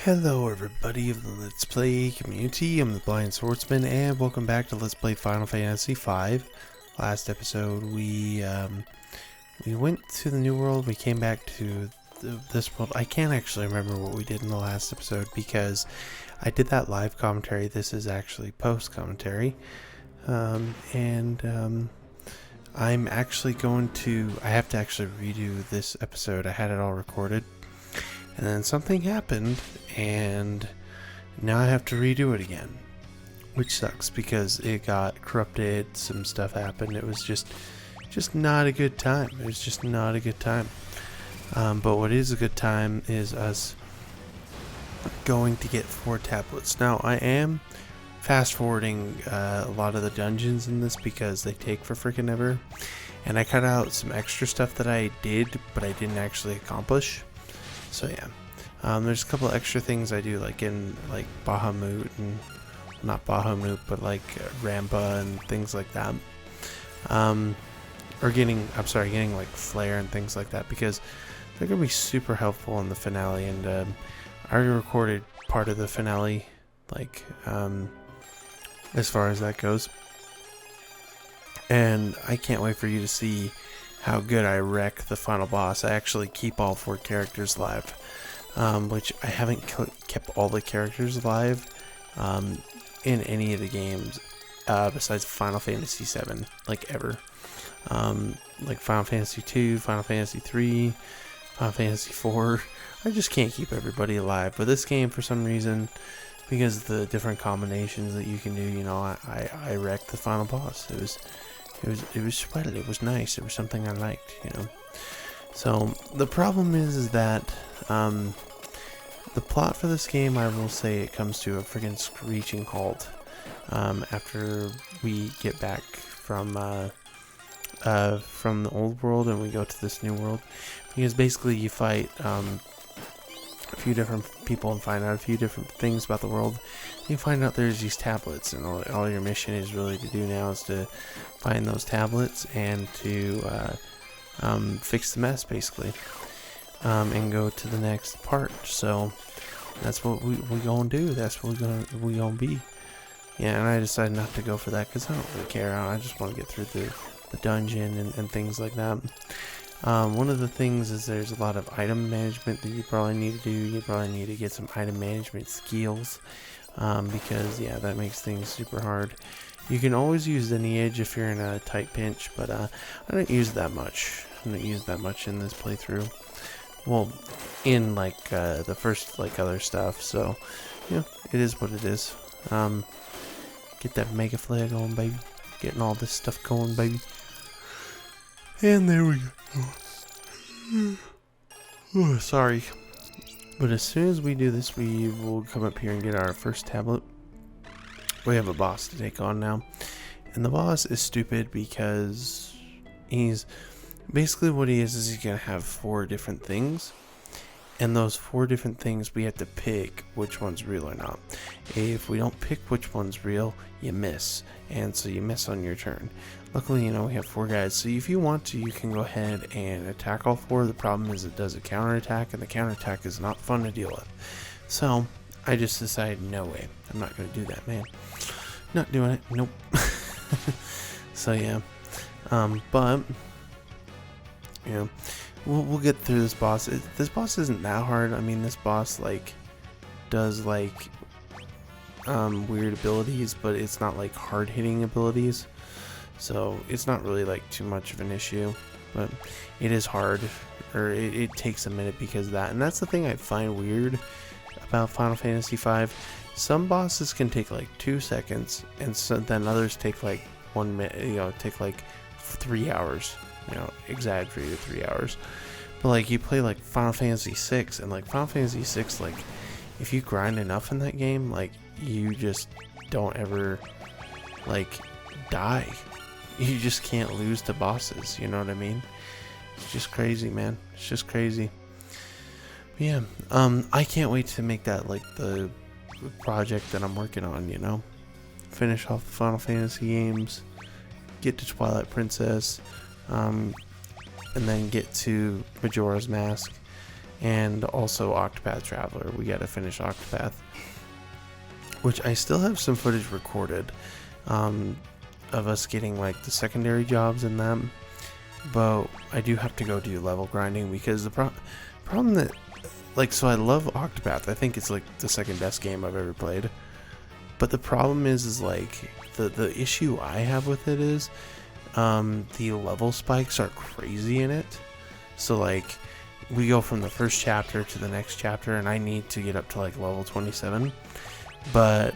Hello everybody of the Let's Play community, I'm the Blind Swordsman and welcome back to Let's Play Final Fantasy V. Last episode we went to the New World, we came back to this world. I can't actually remember what we did in the last episode because I did that live commentary. This is actually post commentary. I'm actually I have to actually redo this episode. I had it all recorded. And then something happened, and now I have to redo it again. Which sucks, because it got corrupted, some stuff happened, it was just not a good time. It was just not a good time. But what is a good time is us going to get 4 tablets. Now, I am fast forwarding a lot of the dungeons in this because they take for freaking ever. And I cut out some extra stuff that I did, but I didn't actually accomplish. So yeah, there's a couple extra things I do, like in Bahamut, and not Bahamut, but like Rampa and things like that. Getting like Flare and things like that, because they're gonna be super helpful in the finale. And I already recorded part of the finale, as far as that goes. And I can't wait for you to see how good I wreck the final boss. I actually keep all 4 characters live, which I haven't kept all the characters alive in any of the games besides Final Fantasy VII, ever. Like Final Fantasy 2, Final Fantasy 3, Final Fantasy 4. I just can't keep everybody alive. But this game, for some reason, because of the different combinations that you can do, I wrecked the final boss. It was sweaty, it was nice, it was something I liked, So, the problem is that, the plot for this game, I will say, it comes to a friggin' screeching halt, after we get back from the old world and we go to this new world. Because basically you fight, a few different people and find out a few different things about the world. You find out there's these tablets, and all your mission is really to do now is to find those tablets and to fix the mess, basically, and go to the next part. So that's what we gonna do. That's what we gonna be. Yeah, and I decided not to go for that because I don't really care. I just want to get through the dungeon and things like that. One of the things is there's a lot of item management that you probably need to do. You probably need to get some item management skills, because yeah, that makes things super hard. You can always use the Liege if you're in a tight pinch, but I don't use that much. I don't use that much in this playthrough. Well, in the first other stuff. So yeah, it is what it is. Get that Mega Flare going, baby. Getting all this stuff going, baby. And there we go. Oh, sorry. But as soon as we do this, we will come up here and get our first tablet. We have a boss to take on now. And the boss is stupid because he's... Basically what he is he's going to have 4 different things. And those 4 different things, we have to pick which one's real or not. If we don't pick which one's real, you miss. And so you miss on your turn. Luckily, we have 4 guys. So if you want to, you can go ahead and attack all 4. The problem is it does a counterattack, and the counterattack is not fun to deal with. So I just decided, no way. I'm not going to do that, man. Not doing it. Nope. So yeah. But, we'll get through this boss. This boss isn't that hard. I mean, this boss does weird abilities, but it's not hard hitting abilities. So it's not really too much of an issue, but it is hard, or it takes a minute because of that. And that's the thing I find weird about Final Fantasy V. Some bosses can take 2 seconds, and then others take 1 minute. Take 3 hours. Exaggerated 3 hours. But you play Final Fantasy VI, and Final Fantasy VI, if you grind enough in that game, you just don't ever die. You just can't lose to bosses, you know what I mean? It's just crazy, man. It's just crazy. But yeah, I can't wait to make that the project that I'm working on, Finish off the Final Fantasy games, get to Twilight Princess, and then get to Majora's Mask, and also Octopath Traveler. We got to finish Octopath, which I still have some footage recorded of us getting like the secondary jobs in them, but I do have to go do level grinding because the problem that, like, so I love Octopath. I think it's like the second best game I've ever played, but the problem is like the issue I have with it is the level spikes are crazy in it. So like we go from the first chapter to the next chapter and I need to get up to like level 27, but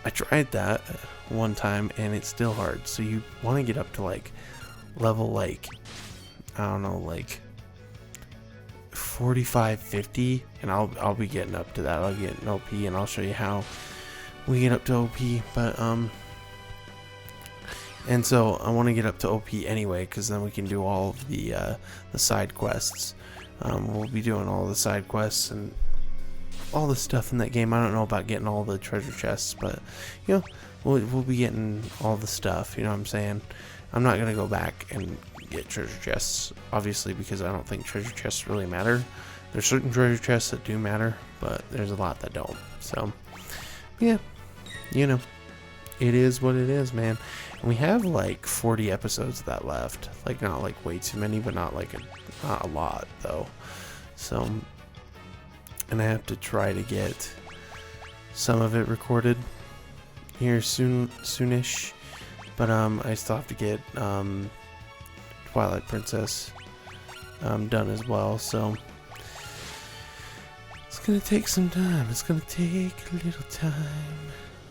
I tried that one time and it's still hard. So you want to get up to like level, like, I don't know, like 45, 50, and I'll be getting up to that. I'll get an OP and I'll show you how we get up to OP, but and so I want to get up to OP anyway, because then we can do all of the side quests. We'll be doing all the side quests and all the stuff in that game. I don't know about getting all the treasure chests, but you know, we'll be getting all the stuff. You know what I'm saying? I'm not gonna go back and get treasure chests, obviously, because I don't think treasure chests really matter. There's certain treasure chests that do matter, but there's a lot that don't. So yeah, you know, it is what it is, man. And we have like 40 episodes of that left. Like, not like way too many, but not like not a lot though. So, and I have to try to get some of it recorded here soonish. But I still have to get Twilight Princess done as well. So it's gonna take some time. It's gonna take a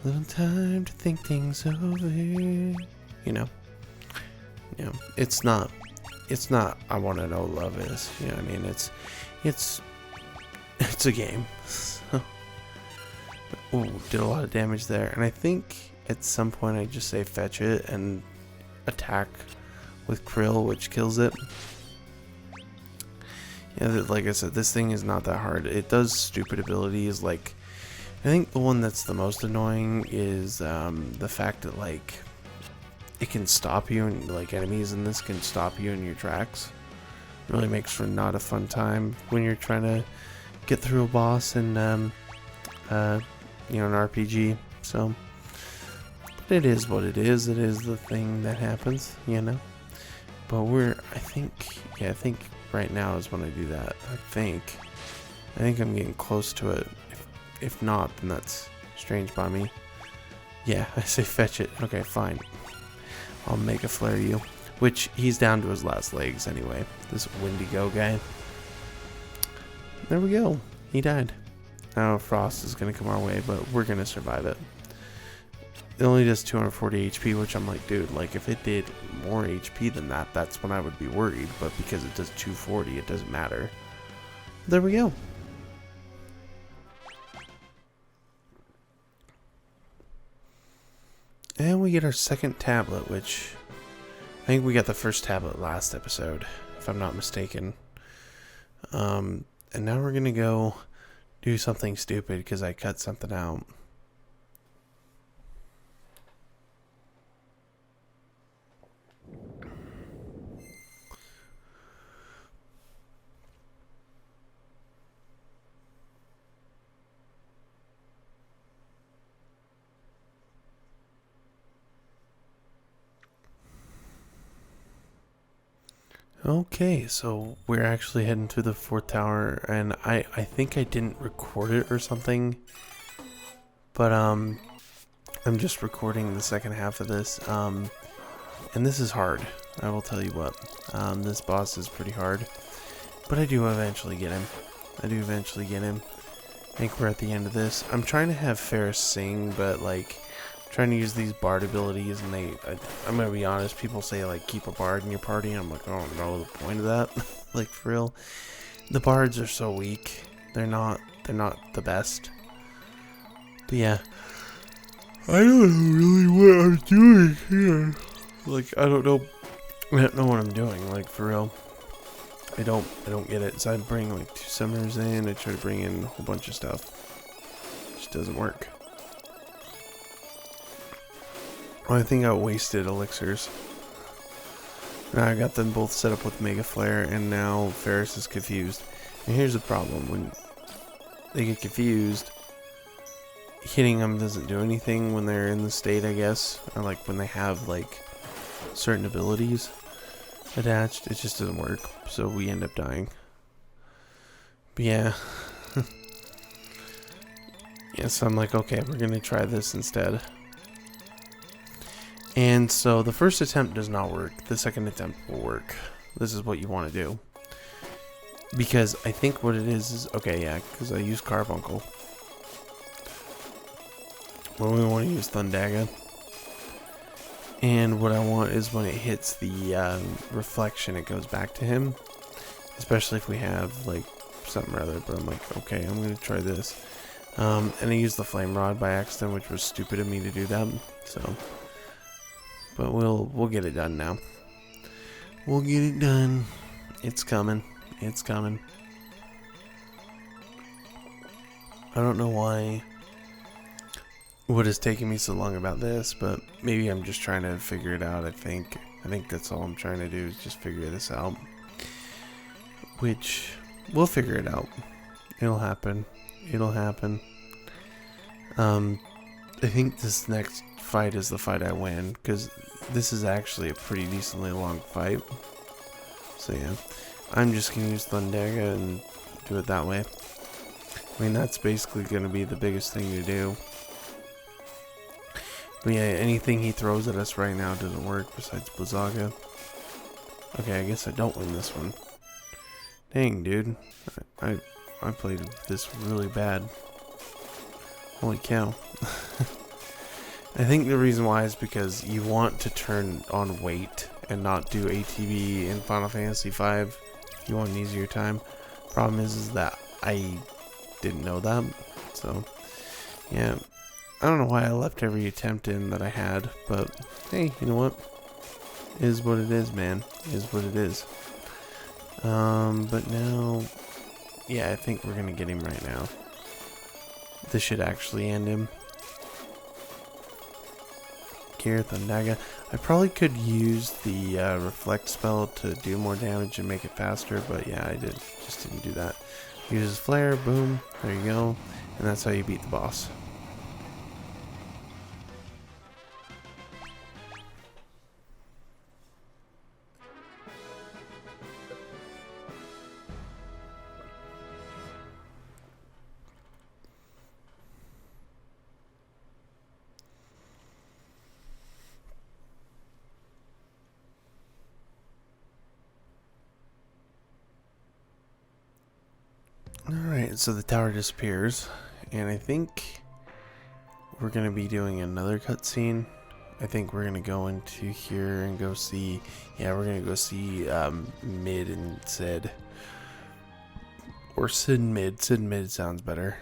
little time to think things over. You know, it's not I want to know love is. You know what I mean? It's a game. So, ooh, did a lot of damage there, and I think at some point I just say fetch it and attack with Krill, which kills it. Yeah, like I said, this thing is not that hard. It does stupid abilities. Like, I think the one that's the most annoying is the fact that like it can stop you, and like enemies in this can stop you in your tracks. It really makes for not a fun time when you're trying to get through a boss in an RPG. So, but it is what it is. It is the thing that happens, you know. But I think right now is when I do that. I think I'm getting close to it. If not, then that's strange by me. Yeah, I say fetch it. Okay, fine. I'll Mega Flare you. Which, he's down to his last legs anyway. This Wendigo guy. There we go. He died. Now Frost is going to come our way, but we're going to survive it. It only does 240 HP, which I'm like, dude, like if it did more HP than that, that's when I would be worried. But because it does 240, it doesn't matter. There we go. And we get our second tablet, which I think we got the first tablet last episode, if I'm not mistaken. And now we're going to go do something stupid because I cut something out. Okay, so we're actually heading to the fourth tower, and I think I didn't record it or something, but I'm just recording the second half of this, and this is hard, I will tell you what. This boss is pretty hard, but I do eventually get him. I think we're at the end of this. I'm trying to have Ferris sing, but like, trying to use these bard abilities, and I'm gonna be honest, people say like keep a bard in your party, and I'm like, I don't know the point of that. Like, for real, the bards are so weak. They're not the best. But yeah, I don't know really what I'm doing here. Like, I don't know what I'm doing, like, for real. I don't get it. So I bring like 2 summoners in, I try to bring in a whole bunch of stuff. It just doesn't work. I think I wasted elixirs. Now I got them both set up with Mega Flare, and now Ferris is confused. And here's the problem: when they get confused, hitting them doesn't do anything when they're in the state, I guess, or like when they have like certain abilities attached. It just doesn't work, so we end up dying. But yeah. Yeah, so I'm like, okay, we're gonna try this instead. And so the first attempt does not work. The second attempt will work. This is what you want to do. Because I think what it is okay, yeah, because I use Carbuncle. Well, we want to use Thundaga. And what I want is when it hits the reflection, it goes back to him. Especially if we have, like, something or other. But I'm like, okay, I'm going to try this. And I used the Flame Rod by accident, which was stupid of me to do that. So, but we'll get it done now. We'll get it done. It's coming. It's coming. I don't know why what is taking me so long about this, but maybe I'm just trying to figure it out. I think that's all I'm trying to do is just figure this out. Which we'll figure it out. It'll happen. It'll happen. I think this next fight is the fight I win, because this is actually a pretty decently long fight. So yeah, I'm just gonna use Thundaga and do it that way. I mean, that's basically gonna be the biggest thing to do. But yeah, anything he throws at us right now doesn't work besides Blizzaga. Okay, I guess I don't win this one. Dang, dude. I played this really bad. Holy cow. I think the reason why is because you want to turn on weight and not do ATB in Final Fantasy V. You want an easier time. Problem is that I didn't know that. So, yeah. I don't know why I left every attempt in that I had, but hey, you know what? It is what it is, man. It is what it is. But now, yeah, I think we're gonna get him right now. This should actually end him. Here, Thundaga. I probably could use the reflect spell to do more damage and make it faster, but yeah, I just didn't do that. Uses flare, boom, there you go, and that's how you beat the boss. Alright, so the tower disappears, and I think we're going to be doing another cutscene. I think we're going to go into here and go see, yeah, we're going to go see Mid and Sid. Or Sid Mid. Sid Mid sounds better.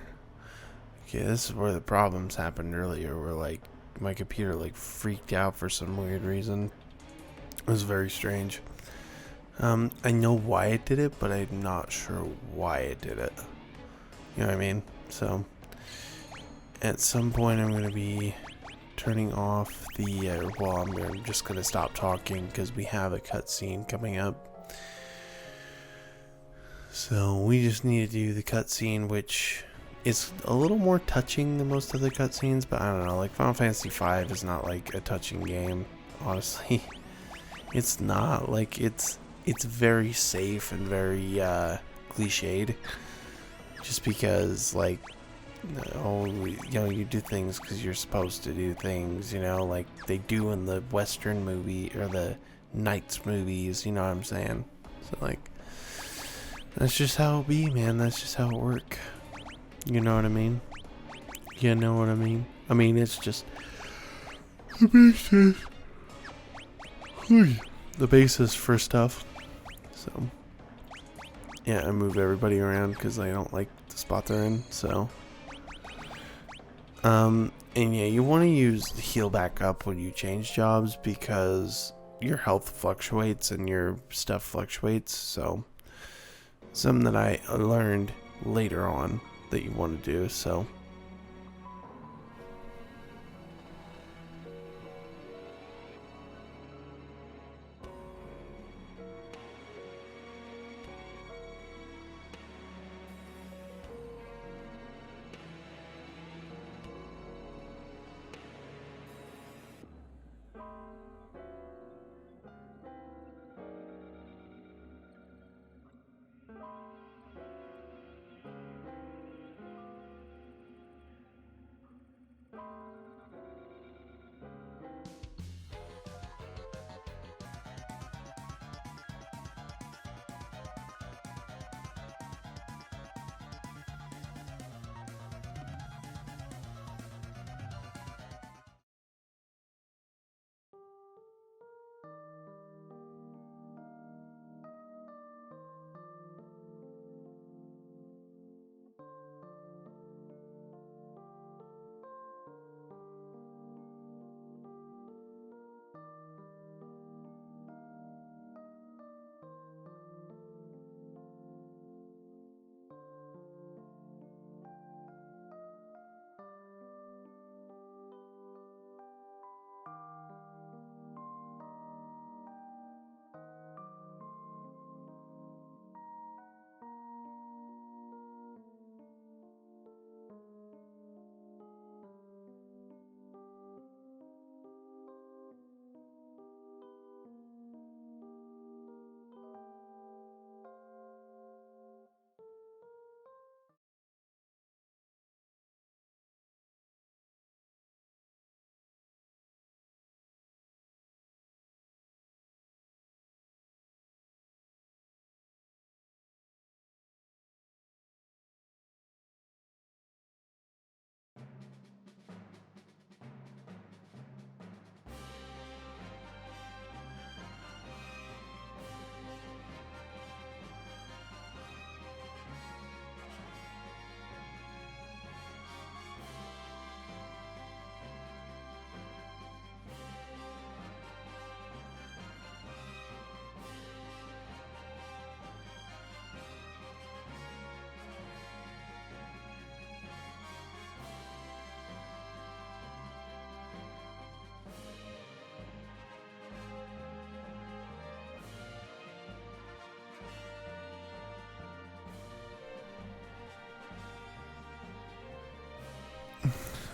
Okay, this is where the problems happened earlier, where like my computer like freaked out for some weird reason. It was very strange. I know why it did it, but I'm not sure why it did it. You know what I mean? So, at some point I'm going to be turning off the, well, I'm just going to stop talking because we have a cutscene coming up. So, we just need to do the cutscene, which is a little more touching than most of the cutscenes, but I don't know, like Final Fantasy V is not like a touching game, honestly. It's not, like, it's very safe and very cliched, just because like, oh, you know, you do things because you're supposed to do things, you know, like they do in the Western movie or the Knights movies, you know what I'm saying? So like, that's just how it be, man. That's just how it work. You know what I mean? You know what I mean? I mean, it's just the basis. The basis for stuff. So, yeah, I move everybody around because I don't like the spot they're in, so. And yeah, you want to use heal back up when you change jobs because your health fluctuates and your stuff fluctuates, so. Something that I learned later on that you want to do, so.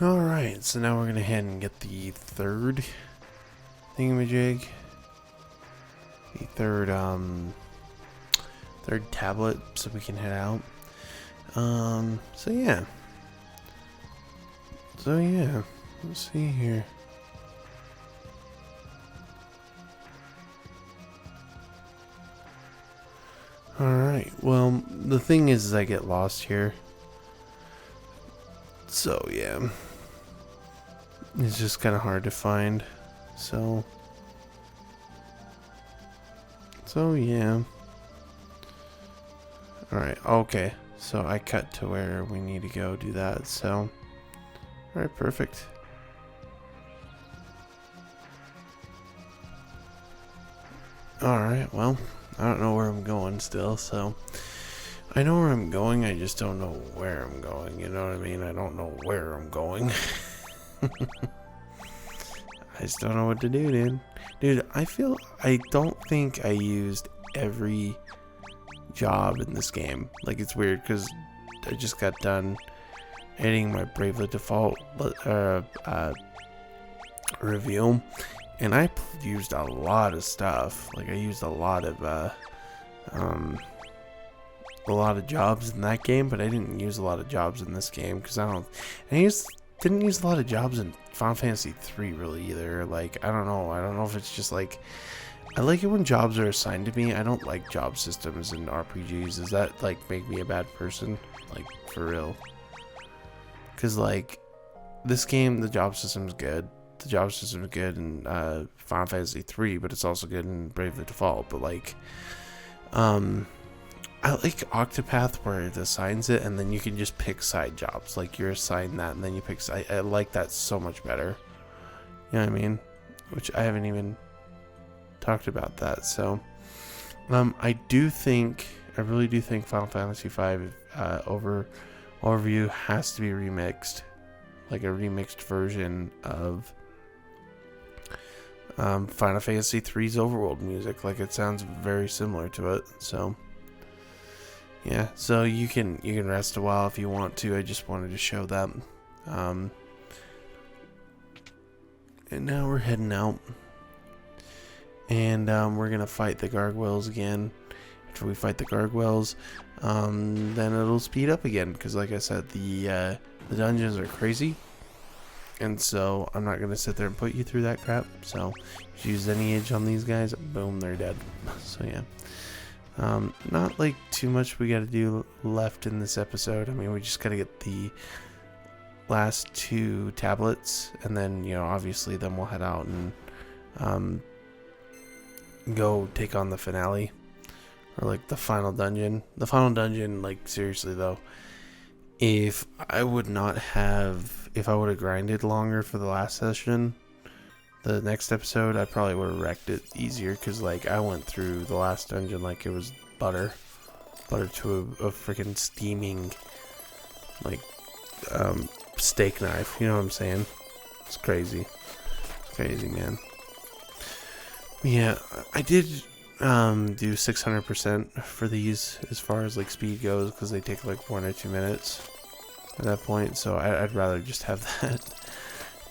Alright, so now we're gonna head and get the third thingamajig. The third tablet, so we can head out. So yeah. Let's see here. Alright, well, the thing is I get lost here. So yeah. It's just kind of hard to find. So yeah. Alright, okay. So I cut to where we need to go do that, so. Alright, perfect. Alright, well, I don't know where I'm going still, so. I know where I'm going, I just don't know where I'm going, you know what I mean? I don't know where I'm going. I just don't know what to do, dude. Dude, I don't think I used every job in this game. Like, it's weird because I just got done editing my Bravely Default review, and I used a lot of stuff. Like, I used a lot of jobs in that game, but I didn't use a lot of jobs in this game because didn't use a lot of jobs in Final Fantasy 3 really either. Like, I don't know if it's just like, I like it when jobs are assigned to me. I don't like job systems in RPGs. Does that like make me a bad person? Like, for real? Because like, this game, the job system's good. The job system is good in Final Fantasy 3, but it's also good in Bravely Default. But like, I like Octopath where it assigns it and then you can just pick side jobs. Like, you're assigned that and then you pick side. I like that so much better. You know what I mean? Which I haven't even talked about that. So, I really do think Final Fantasy V overview has to be remixed. Like a remixed version of Final Fantasy III's overworld music. Like, it sounds very similar to it. So yeah, so you can rest a while if you want to. I just wanted to show that. And now we're heading out. And we're gonna fight the gargoyles again. After we fight the gargoyles, then it'll speed up again. Because like I said, the dungeons are crazy. And so I'm not gonna sit there and put you through that crap. So if you use any edge on these guys, boom, they're dead. So yeah. Not like too much we gotta do left in this episode. I mean, we just gotta get the last 2 tablets, and then, you know, obviously then we'll head out and go take on the finale, or like the final dungeon. The final dungeon, like, seriously though, if I would have grinded longer for the last session, the next episode, I probably would have wrecked it easier, because like, I went through the last dungeon like it was butter to a freaking steaming, like, steak knife. You know what I'm saying? It's crazy. It's crazy, man. Yeah, I did do 600% for these as far as like speed goes, because they take like 1 or 2 minutes at that point. So I'd rather just have that.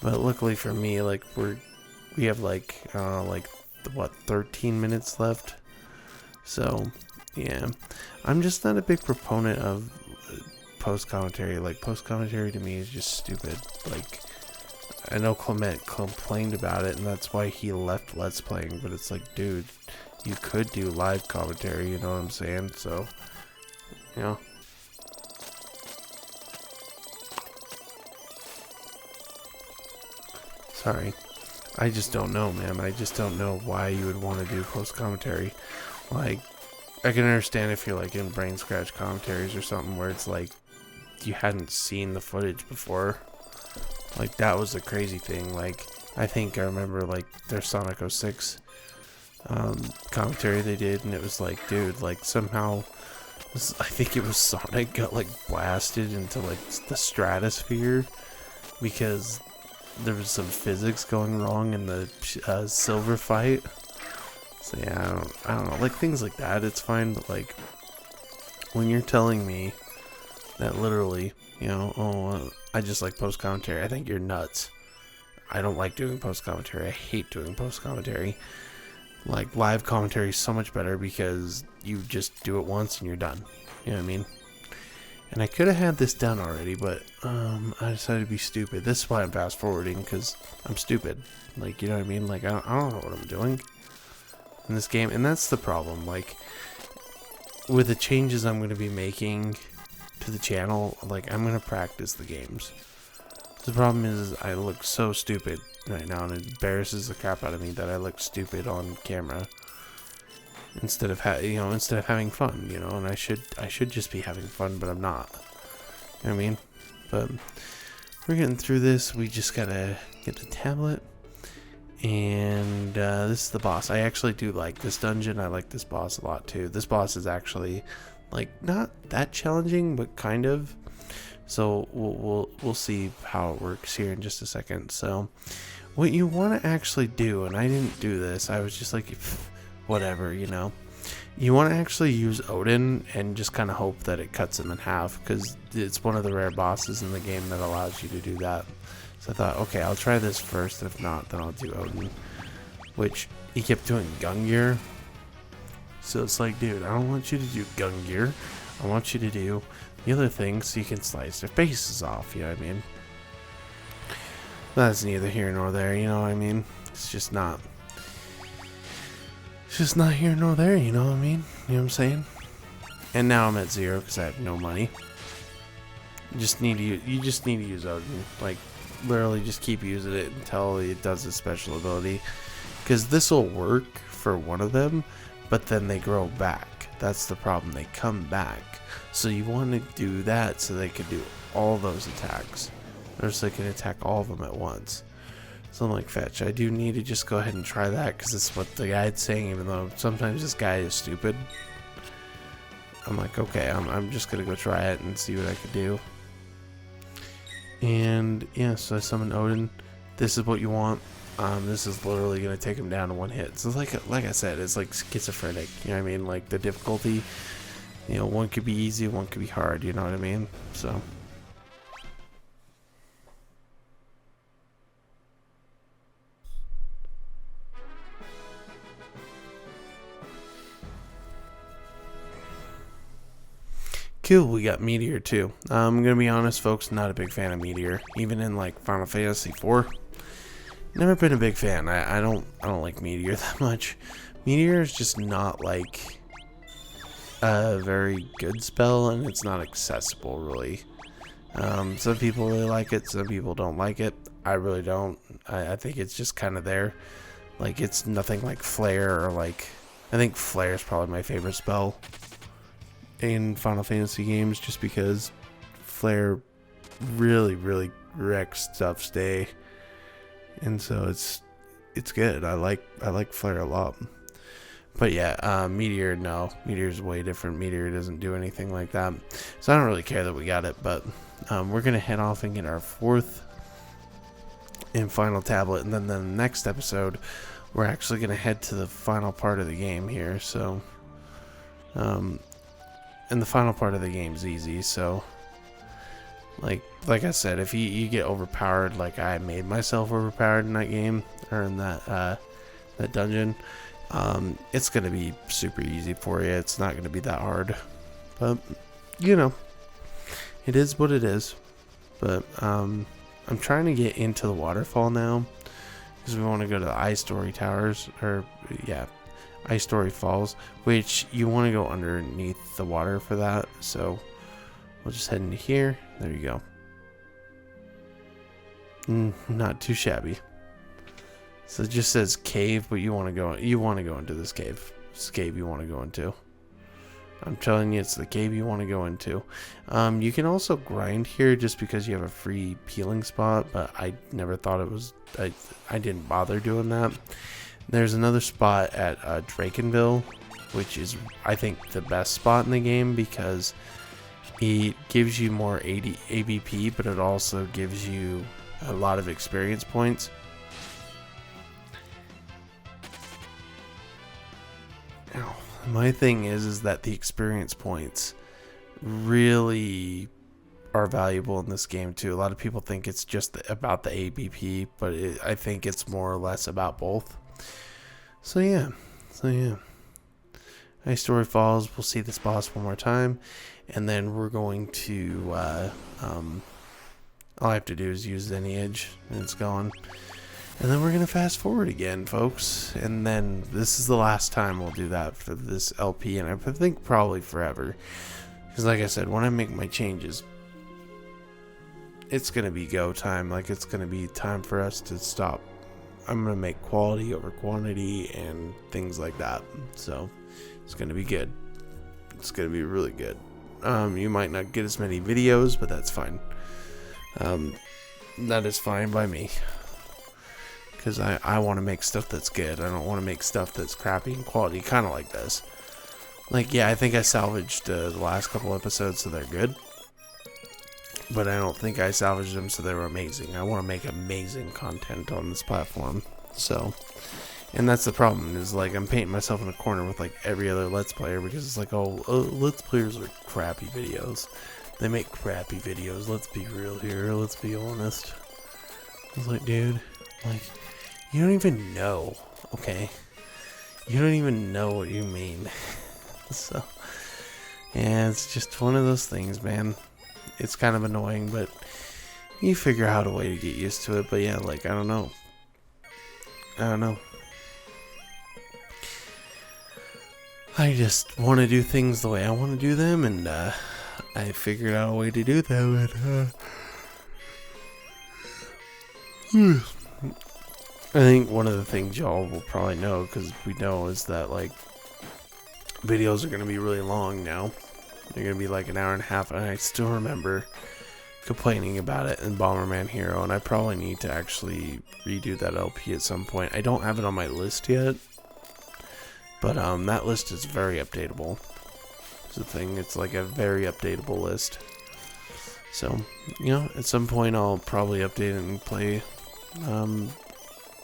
But luckily for me, like, we have like 13 minutes left. So yeah, I'm just not a big proponent of post commentary. Like, post commentary to me is just stupid. Like, I know Clement complained about it, and that's why he left Let's Playing. But it's like, dude, you could do live commentary. You know what I'm saying? So, you know. Sorry. I just don't know, man. I just don't know why you would want to do post commentary. Like, I can understand if you're like in brain scratch commentaries or something where it's like you hadn't seen the footage before. Like, that was the crazy thing. Like, I remember like their Sonic 06 commentary they did, and it was like, dude, like, somehow I think it was Sonic got like blasted into like the stratosphere because there was some physics going wrong in the silver fight. So yeah, I don't know, like, things like that, it's fine. But like, when you're telling me that literally, I just like post commentary. I think you're nuts. I don't like doing post commentary. I hate doing post commentary. Like, live commentary is so much better because you just do it once and you're done. You know what I mean? And I could have had this done already, but I decided to be stupid. This is why I'm fast forwarding, because I'm stupid. Like, you know what I mean? Like, I don't know what I'm doing in this game. And that's the problem. Like, with the changes I'm going to be making to the channel, like, I'm going to practice the games. The problem is I look so stupid right now, and it embarrasses the crap out of me that I look stupid on camera instead of having fun, and I should just be having fun, but I'm not. You know what I mean? But we're getting through this. We just gotta get the tablet, and this is the boss. I actually do like this dungeon. I like this boss a lot too. This boss is actually like not that challenging, but kind of. So we'll see how it works here in just a second. So what you want to actually do, and I didn't do this, I was just like, whatever, you want to actually use Odin and just kind of hope that it cuts him in half, because it's one of the rare bosses in the game that allows you to do that. So I thought, okay, I'll try this first. If not, then I'll do Odin, which he kept doing Gungnir. So it's like, dude, I don't want you to do Gungnir. I want you to do the other thing so you can slice their faces off, you know what I mean? That's neither here nor there, you know what I mean? It's just not here nor there, you know what I mean? You know what I'm saying? And now I'm at 0 because I have no money. You just need to use Odin. Like, literally just keep using it until it does its special ability. Because this will work for one of them, but then they grow back. That's the problem. They come back. So you want to do that so they can do all those attacks. Or so they can attack all of them at once. So I'm like, fetch, I do need to just go ahead and try that, because it's what the guide's saying, even though sometimes this guy is stupid. I'm like, okay, I'm just going to go try it and see what I can do. And yeah, so I summon Odin. This is what you want. This is literally going to take him down in one hit. So like I said, it's like schizophrenic. You know what I mean? Like the difficulty, one could be easy, one could be hard. You know what I mean? So. Cool, we got Meteor too. I'm gonna be honest, folks, not a big fan of Meteor. Even in like Final Fantasy IV, never been a big fan. I don't like Meteor that much. Meteor is just not like a very good spell, and it's not accessible really. Some people really like it, some people don't like it. I really don't. I think it's just kind of there. Like, it's nothing like Flare, or like, I think Flare is probably my favorite spell in Final Fantasy games, just because Flare really wrecks stuff's day, and so it's good. I like Flare a lot. But yeah, Meteor, no. Meteor's way different. Meteor doesn't do anything like that, so I don't really care that we got it. But we're gonna head off and get our 4th and final tablet, and then the next episode we're actually gonna head to the final part of the game here. So and the final part of the game is easy, so like I said, if you get overpowered, like I made myself overpowered in that game, or in that dungeon, it's gonna be super easy for you. It's not gonna be that hard, but it is what it is. But I'm trying to get into the waterfall now, because we want to go to the Ice Story Towers, or yeah, Ice Story Falls, which you want to go underneath the water for that. So we'll just head into here. There you go. Not too shabby. So it just says cave, but you want to go into this cave. This cave you want to go into. I'm telling you, it's the cave you want to go into. You can also grind here just because you have a free healing spot, but I never thought it was. I didn't bother doing that. There's another spot at Drakenville, which is, I think, the best spot in the game, because it gives you more ABP, but it also gives you a lot of experience points. Now, my thing is that the experience points really are valuable in this game too. A lot of people think it's just about the ABP, but I think it's more or less about both. So yeah. Ice Story Falls, we'll see this boss one more time, and then we're going to, all I have to do is use Lineage, and it's gone. And then we're going to fast forward again, folks, and then this is the last time we'll do that for this LP, and I think probably forever. Because like I said, when I make my changes, it's going to be go time. Like, it's going to be time for us to stop. I'm going to make quality over quantity and things like that. So it's going to be good. It's going to be really good. You might not get as many videos, but that's fine. That is fine by me. Because I want to make stuff that's good. I don't want to make stuff that's crappy in quality. Kind of like this. Like, yeah, I think I salvaged the last couple episodes so they're good. But I don't think I salvaged them so they were amazing. I want to make amazing content on this platform. So, and that's the problem, is like I'm painting myself in a corner with like every other Let's Player, because it's like, oh, Let's Players are crappy videos. They make crappy videos. Let's be real here. Let's be honest. I was like, dude, like, you don't even know, okay? You don't even know what you mean. So, yeah, it's just one of those things, man. It's kind of annoying, but you figure out a way to get used to it. But yeah, like, I don't know. I just want to do things the way I want to do them, and I figured out a way to do them. And I think one of the things y'all will probably know, because we know, is that like videos are going to be really long now. They're going to be like an hour and a half, and I still remember complaining about it in Bomberman Hero, and I probably need to actually redo that LP at some point. I don't have it on my list yet, but that list is very updatable. It's the thing, it's like a very updatable list. So, you know, at some point I'll probably update it and play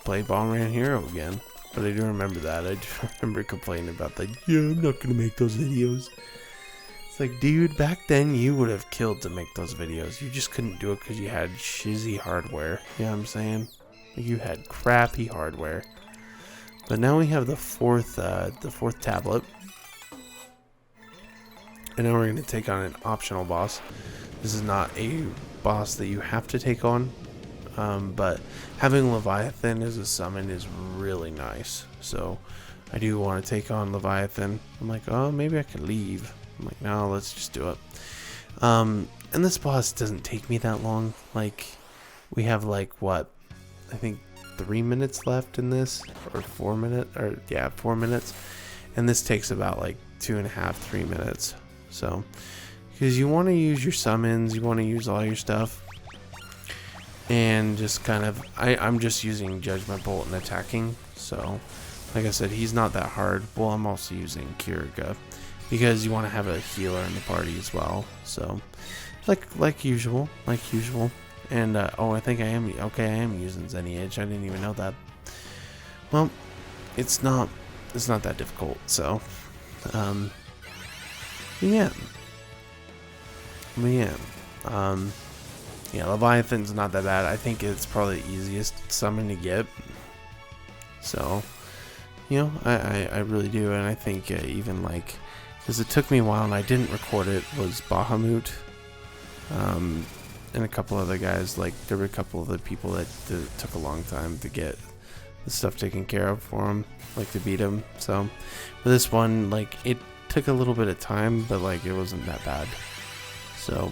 Bomberman Hero again. But I do remember that. I do remember complaining about that. Yeah, I'm not going to make those videos. It's like, dude, back then you would have killed to make those videos. You just couldn't do it because you had shizzy hardware. You know what I'm saying? You had crappy hardware. But now we have the fourth tablet. And now we're going to take on an optional boss. This is not a boss that you have to take on. But having Leviathan as a summon is really nice. So I do want to take on Leviathan. I'm like, oh, maybe I could leave. I'm like, no, let's just do it. And this boss doesn't take me that long. Like, we have like, what? I think 3 minutes left in this, or 4 minutes, or yeah, 4 minutes. And this takes about like 2.5, 3 minutes. So, because you want to use your summons, you want to use all your stuff. And just kind of, I'm just using Judgment Bolt and attacking. So, like I said, he's not that hard. Well, I'm also using Kirika, because you want to have a healer in the party as well. So, like usual. And oh, I think I am using Lineage. I didn't even know that. Well, it's not that difficult. So, yeah. Yeah, Leviathan's not that bad. I think it's probably the easiest summon to get. So, you know, I really do. And I think even like, because it took me a while and I didn't record it, was Bahamut. And a couple other guys, like there were a couple of the people that took a long time to get the stuff taken care of for them, like to beat him. So, for this one, like it took a little bit of time, but like it wasn't that bad. So,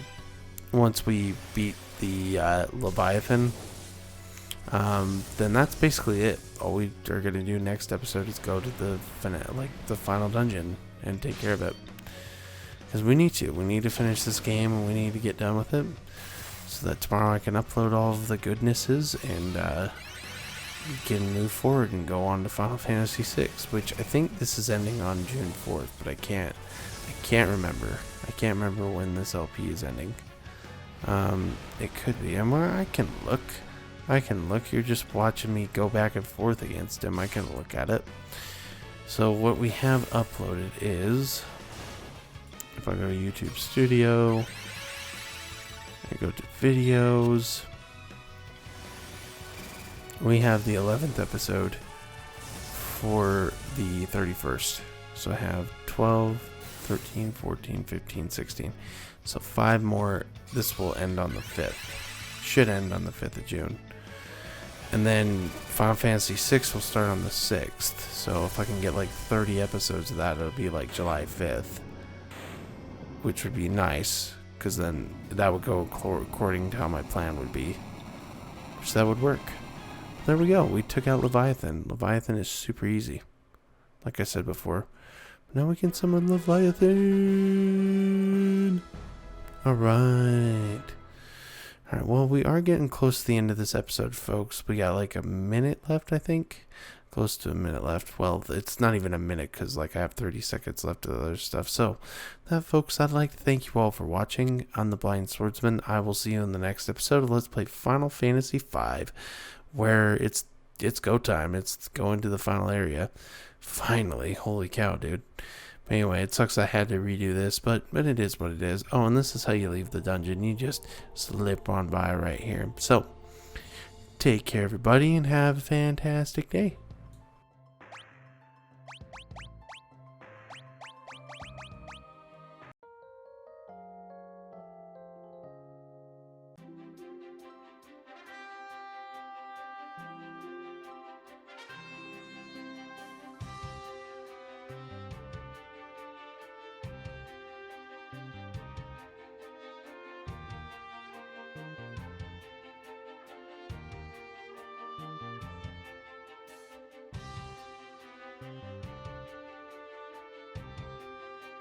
once we beat the Leviathan, then that's basically it. All we are gonna do next episode is go to the final dungeon and take care of it, because we need to finish this game and we need to get done with it, so that tomorrow I can upload all of the goodnesses and we can move forward and go on to Final Fantasy VI, which I think this is ending on June 4th, but I can't remember. I can't remember when this LP is ending. It could be. I can look. You're just watching me go back and forth against him. I can look at it. So what we have uploaded is, if I go to YouTube Studio, I go to videos. We have the 11th episode for the 31st. So I have 12, 13, 14, 15, 16. So 5 more. This will end on the 5th. Should end on the 5th of June. And then Final Fantasy VI will start on the 6th. So if I can get like 30 episodes of that, it'll be like July 5th. Which would be nice. Because then that would go according to how my plan would be. So that would work. There we go. We took out Leviathan. Leviathan is super easy. Like I said before. Now we can summon Leviathan. Alright. Alright, well, we are getting close to the end of this episode, folks. We got like a minute left, I think. Close to a minute left. Well, it's not even a minute because like I have 30 seconds left of the other stuff. So, that, folks, I'd like to thank you all for watching on The Blind Swordsman. I will see you in the next episode of Let's Play Final Fantasy V, where it's go time. It's going to the final area. Finally. Holy cow, dude. But anyway, it sucks I had to redo this, but it is what it is. Oh, and this is how you leave the dungeon. You just slip on by right here. So, take care, everybody, and have a fantastic day.